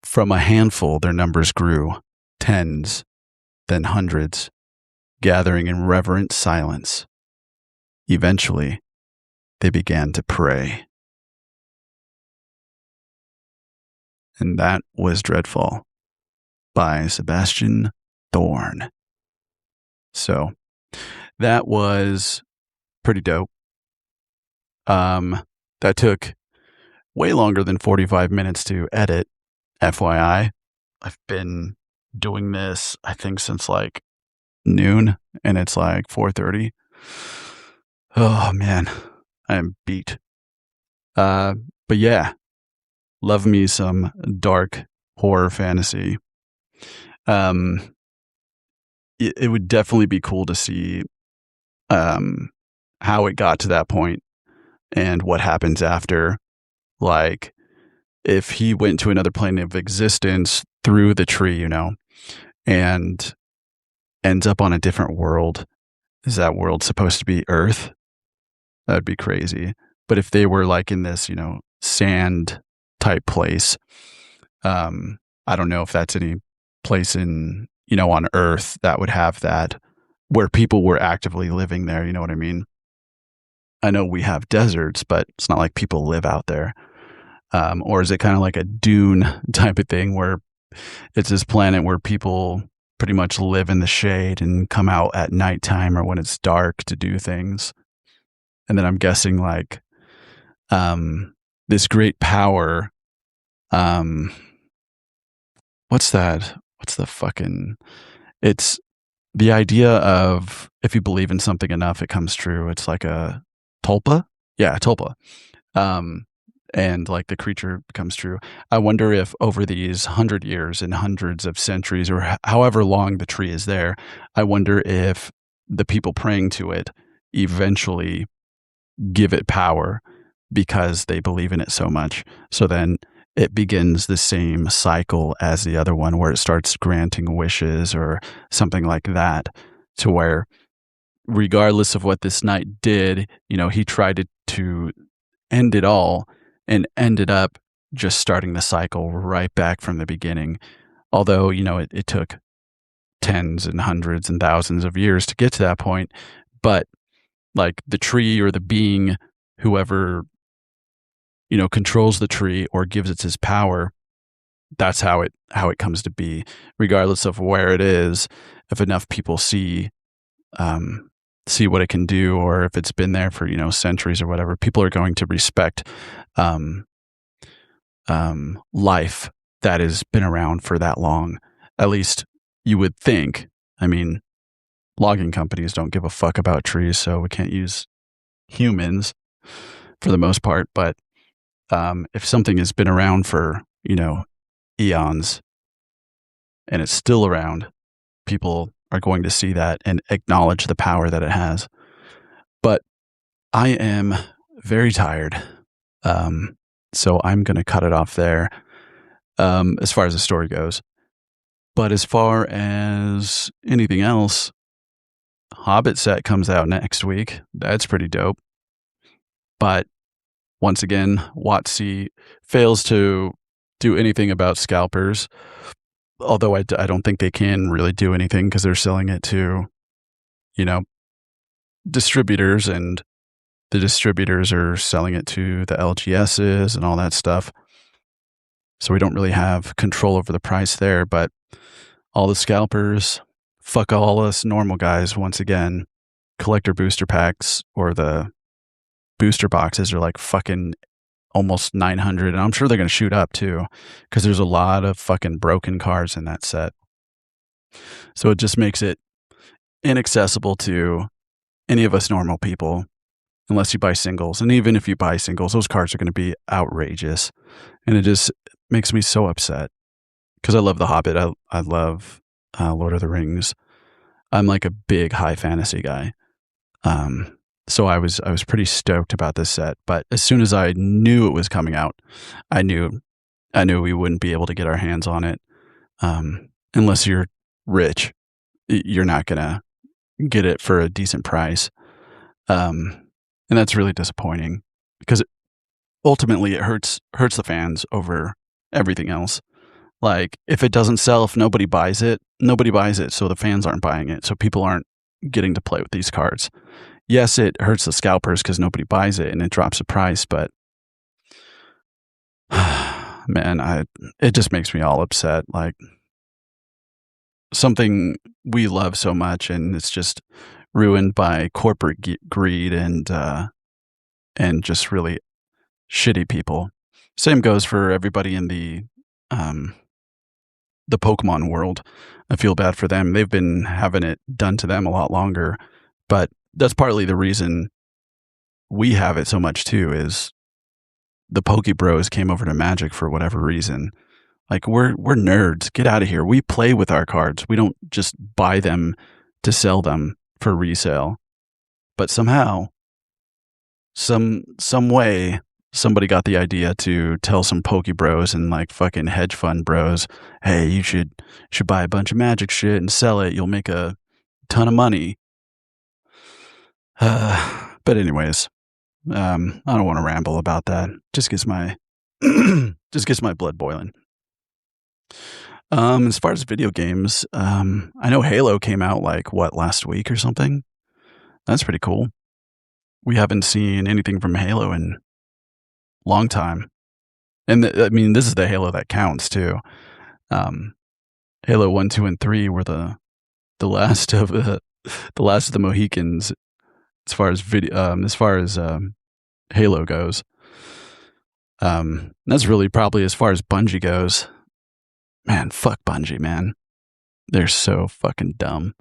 From a handful, their numbers grew, tens, then hundreds, gathering in reverent silence. Eventually, they began to pray. And that was Dreadfall by Sebastian Thorne. So, that was pretty dope. That took way longer than 45 minutes to edit, FYI. I've been doing this, I think, since like noon, and it's like 4:30. Oh man, I am beat. But yeah, love me some dark horror fantasy. It would definitely be cool to see how it got to that point and what happens after. Like, if he went to another plane of existence through the tree, and ends up on a different world, is that world supposed to be Earth? That'd be crazy. But if they were like in this, sand type place, I don't know if that's any place in, on Earth that would have that, where people were actively living there. You know what I mean? I know we have deserts, but it's not like people live out there. Or is it kind of like a Dune type of thing where it's this planet where people pretty much live in the shade and come out at nighttime or when it's dark to do things? And then I'm guessing like this great power, what's that? What's the fucking, it's the idea of if you believe in something enough, it comes true. It's like a tulpa. Yeah, tulpa. And like the creature becomes true. I wonder if over these 100 years and hundreds of centuries or however long the tree is there, I wonder if the people praying to it eventually give it power because they believe in it so much. So then it begins the same cycle as the other one where it starts granting wishes or something like that, to where regardless of what this knight did, he tried to end it all and ended up just starting the cycle right back from the beginning. Although, it took tens and hundreds and thousands of years to get to that point. But like the tree or the being, whoever, controls the tree or gives it his power, that's how it comes to be, regardless of where it is. If enough people see what it can do, or if it's been there for, centuries or whatever, people are going to respect life that has been around for that long. At least you would think. I mean, logging companies don't give a fuck about trees, so we can't use humans for the most part. But if something has been around for, eons and it's still around, people are going to see that and acknowledge the power that it has. But I am very tired. So I'm going to cut it off there as far as the story goes. But as far as anything else, Hobbit set comes out next week. That's pretty dope. But once again, WotC fails to do anything about scalpers. Although I don't think they can really do anything because they're selling it to, distributors, and the distributors are selling it to the LGSs and all that stuff. So we don't really have control over the price there, but all the scalpers, fuck all us normal guys once again. Collector booster packs or the booster boxes are like fucking almost 900, and I'm sure they're going to shoot up too because there's a lot of fucking broken cards in that set. So it just makes it inaccessible to any of us normal people unless you buy singles. And even if you buy singles, those cards are going to be outrageous. And it just makes me so upset because I love The Hobbit. I love Lord of the Rings. I'm like a big high fantasy guy. So I was pretty stoked about this set. But as soon as I knew it was coming out, I knew we wouldn't be able to get our hands on it unless you're rich. You're not gonna get it for a decent price, and that's really disappointing because ultimately it hurts the fans over everything else. Like if it doesn't sell, if nobody buys it, nobody buys it, so the fans aren't buying it, so people aren't getting to play with these cards. Yes, it hurts the scalpers because nobody buys it and it drops the price, but man, it just makes me all upset. Like something we love so much, and it's just ruined by corporate greed and just really shitty people. Same goes for everybody in the Pokemon world. I feel bad for them. They've been having it done to them a lot longer, but that's partly the reason we have it so much too. Is the Poke Bros came over to Magic for whatever reason. Like we're nerds. Get out of here. We play with our cards. We don't just buy them to sell them for resale. But somehow, some way, somebody got the idea to tell some Poke Bros and like fucking hedge fund bros, hey, you should buy a bunch of Magic shit and sell it. You'll make a ton of money. But anyways, I don't want to ramble about that. Just gets my blood boiling. As far as video games, I know Halo came out like last week or something. That's pretty cool. We haven't seen anything from Halo in a long time. And I mean, this is the Halo that counts too. Halo 1, 2, and 3 were the last of the Mohicans as far as Halo goes. That's really probably as far as Bungie goes. Man, fuck Bungie, man. They're so fucking dumb.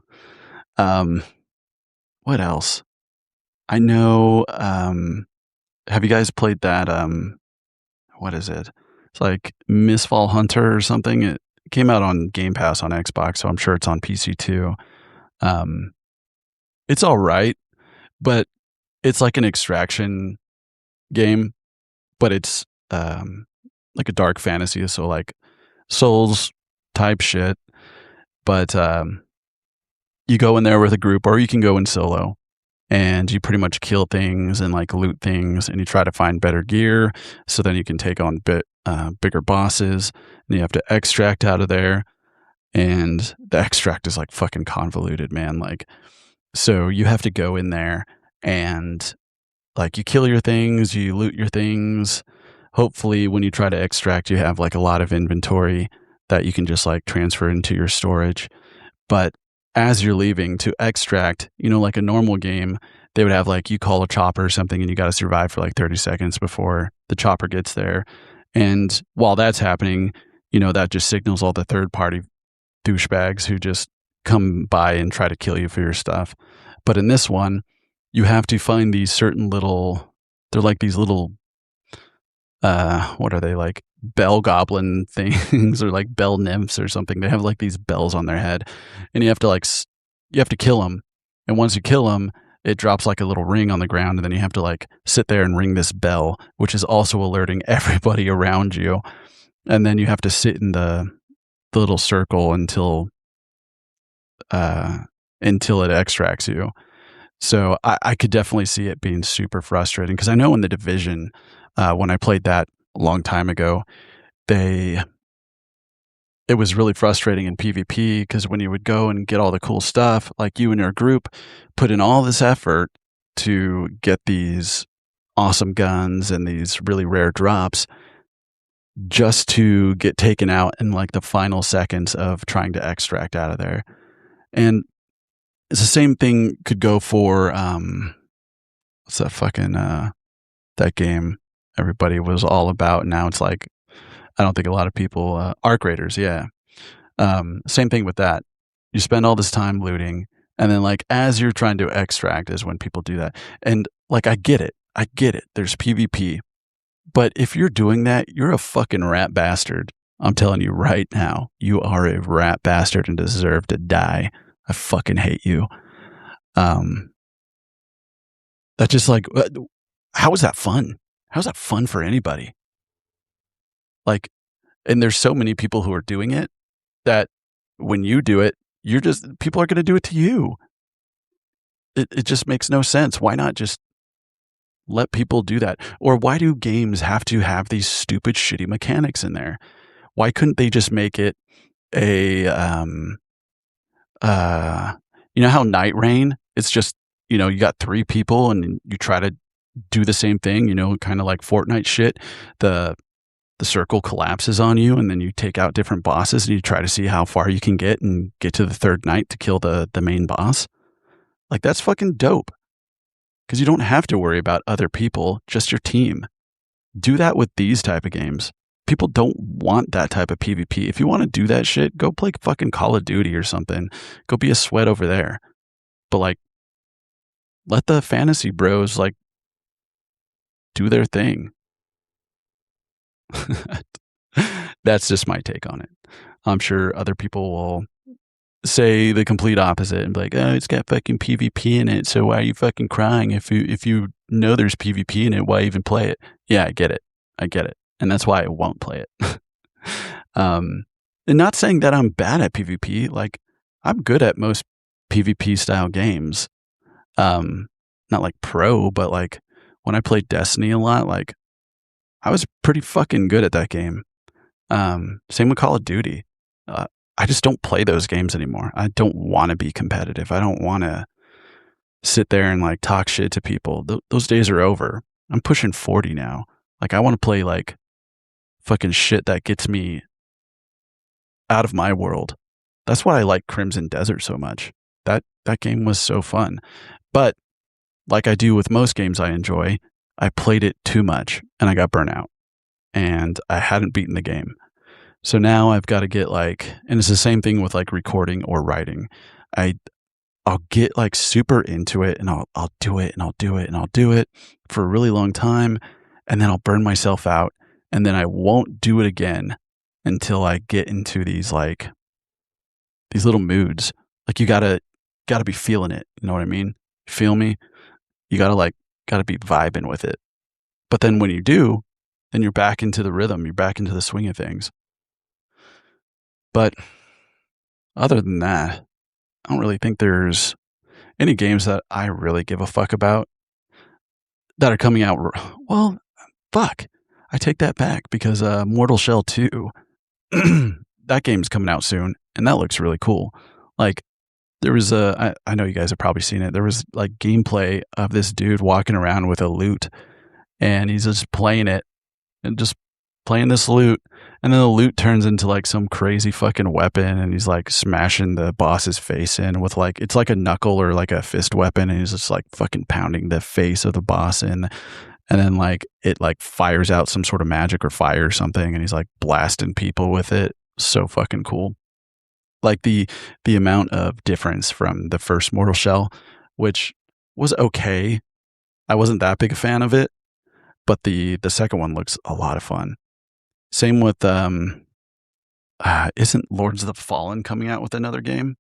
What else? I know, have you guys played that, what is it? It's like Mistfall Hunter or something. It came out on Game Pass on Xbox, so I'm sure it's on PC too. It's all right, but it's like an extraction game, but it's like a dark fantasy, so like Souls type shit. But you go in there with a group, or you can go in solo, and you pretty much kill things and like loot things, and you try to find better gear, so then you can take on bigger bosses, and you have to extract out of there. And the extract is like fucking convoluted, man. Like, so you have to go in there and like you kill your things, you loot your things. Hopefully when you try to extract, you have like a lot of inventory that you can just like transfer into your storage. But as you're leaving to extract, like a normal game, they would have like you call a chopper or something and you got to survive for like 30 seconds before the chopper gets there. And while that's happening, that just signals all the third party douchebags who just come by and try to kill you for your stuff. But in this one, you have to find these certain they're like these little, what are they, like bell goblin things or like bell nymphs or something. They have like these bells on their head, and you have to kill them. And once you kill them, it drops like a little ring on the ground, and then you have to like sit there and ring this bell, which is also alerting everybody around you. And then you have to sit in the little circle until it extracts you. So I could definitely see it being super frustrating, because I know in the Division, when I played that a long time ago, it was really frustrating in PvP, because when you would go and get all the cool stuff, like you and your group put in all this effort to get these awesome guns and these really rare drops, just to get taken out in like the final seconds of trying to extract out of there. And it's the same thing could go for what's that fucking that game everybody was all about. Now it's like, I don't think a lot of people Arc Raiders, yeah. Same thing with that. You spend all this time looting, and then like as you're trying to extract is when people do that. And like I get it. There's PvP. But if you're doing that, you're a fucking rat bastard. I'm telling you right now, you are a rat bastard and deserve to die. I fucking hate you. That just like, how is that fun? How's that fun for anybody? Like, and there's so many people who are doing it that when you do it, you're just people are going to do it to you. It just makes no sense. Why not just let people do that? Or why do games have to have these stupid, shitty mechanics in there? Why couldn't they just make it a, uh, you know how Night Rain? It's just, you got 3 people and you try to do the same thing, kind of like Fortnite shit. The the circle collapses on you and then you take out different bosses and you try to see how far you can get and get to the 3rd night to kill the main boss. Like that's fucking dope. Because you don't have to worry about other people, just your team. Do that with these type of games. People don't want that type of PvP. If you want to do that shit, go play fucking Call of Duty or something. Go be a sweat over there. But like, let the fantasy bros like do their thing. That's just my take on it. I'm sure other people will say the complete opposite and be like, "Oh, it's got fucking PvP in it, so why are you fucking crying? If you know there's PvP in it, why even play it?" Yeah, I get it. I get it. And that's why I won't play it. And not saying that I'm bad at PvP, like I'm good at most PvP style games. Um, Not like pro, but like when I played Destiny a lot, like I was pretty fucking good at that game. Same with Call of Duty. Uh, I just don't play those games anymore. I don't want to be competitive. I don't want to sit there and like talk shit to people. Those days are over. I'm pushing 40 now. Like I want to play like fucking shit that gets me out of my world. That's why I like Crimson Desert so much. That game was so fun. But like I do with most games I enjoy, I played it too much and I got burnt out and I hadn't beaten the game. So now I've got to get like, and it's the same thing with like recording or writing. I I'll get like super into it and I'll do it and I'll do it and I'll do it for a really long time and then I'll burn myself out and then I won't do it again until I get into these like these little moods. Like you gotta be feeling it. You know what I mean? Feel me? You gotta be vibing with it. But then when you do, then you're back into the rhythm. You're back into the swing of things. But other than that, I don't really think there's any games that I really give a fuck about that are coming out. Well, fuck. I take that back because Mortal Shell 2, that game's coming out soon, and that looks really cool. Like, there was I know you guys have probably seen it. There was like gameplay of this dude walking around with a lute, and he's just playing it and just playing this lute. And then the lute turns into like some crazy fucking weapon, and he's like smashing the boss's face in with like, it's like a knuckle or like a fist weapon, and he's just like fucking pounding the face of the boss in. And then like it like fires out some sort of magic or fire or something, and he's like blasting people with it. So fucking cool. Like the amount of difference from the first Mortal Shell, which was okay. I wasn't that big a fan of it, but the second one looks a lot of fun. Same with isn't Lords of the Fallen coming out with another game?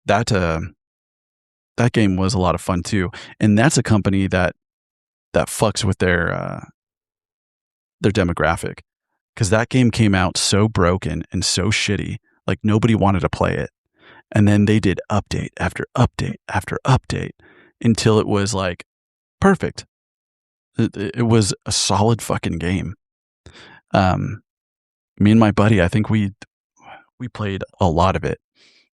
That that game was a lot of fun too, and that's a company that fucks with their demographic because that game came out so broken and so shitty, like nobody wanted to play it, and then they did update after update after update until it was like perfect. It was a solid fucking game. Me and my buddy, I think we played a lot of it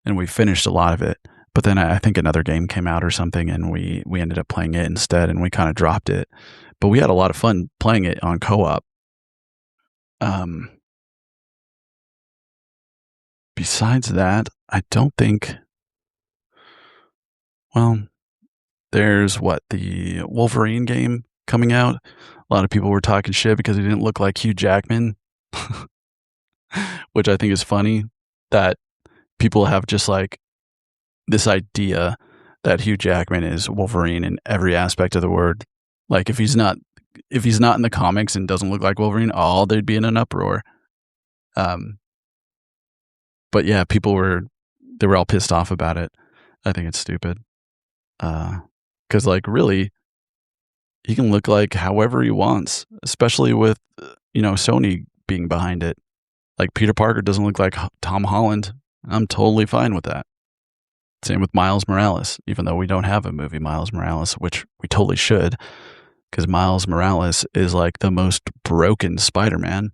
and we finished a lot of it. But then I think another game came out or something and we ended up playing it instead and we kind of dropped it. But we had a lot of fun playing it on co-op. Um, Besides that, I don't think, well, there's what, the Wolverine game coming out. A lot of people were talking shit because he didn't look like Hugh Jackman, which I think is funny that people have just like this idea that Hugh Jackman is Wolverine in every aspect of the word. Like if he's not in the comics and doesn't look like Wolverine, oh, they'd be in an uproar. Um, but yeah, they were all pissed off about it. I think it's stupid. Because like really, he can look like however he wants, especially with, Sony being behind it. Like, Peter Parker doesn't look like Tom Holland. I'm totally fine with that. Same with Miles Morales, even though we don't have a movie Miles Morales, which we totally should, because Miles Morales is like the most broken Spider-Man.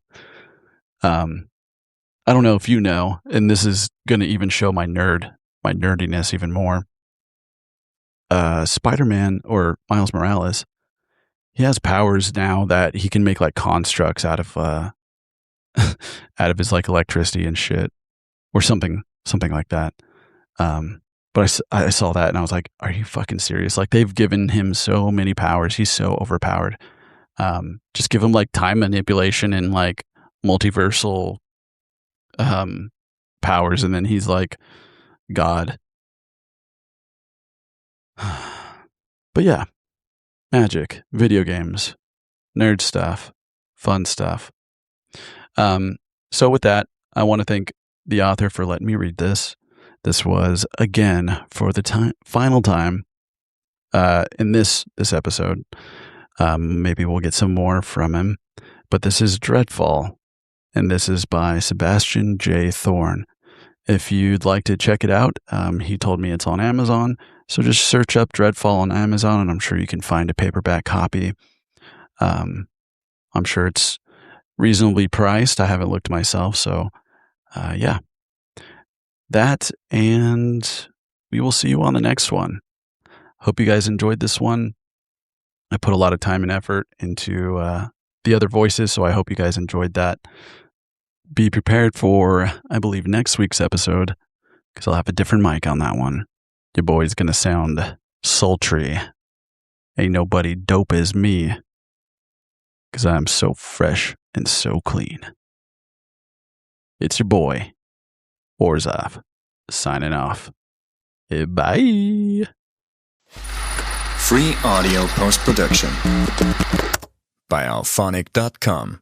I don't know if you know, and this is going to even show my nerdiness even more. Spider-Man or Miles Morales, he has powers now that he can make like constructs out of out of his like electricity and shit, or something like that. But I saw that and I was like, are you fucking serious? Like, they've given him so many powers. He's so overpowered. Just give him like time manipulation and like multiversal powers, and then he's like God. But yeah, magic, video games, nerd stuff, fun stuff. So with that, I want to thank the author for letting me read this. This was, again, for the final time in this episode. Maybe we'll get some more from him. But this is Dreadfall, and this is by Sebastian J. Thorne. If you'd like to check it out, he told me it's on Amazon. So just search up Dreadfall on Amazon, and I'm sure you can find a paperback copy. I'm sure it's reasonably priced. I haven't looked myself, so yeah. That, and we will see you on the next one. Hope you guys enjoyed this one. I put a lot of time and effort into the other voices, so I hope you guys enjoyed that. Be prepared for, I believe, next week's episode, because I'll have a different mic on that one. Your boy's going to sound sultry. Ain't nobody dope as me, because I'm so fresh and so clean. It's your boy, Orzov, signing off. Bye. Free audio post-production by alphonic.com.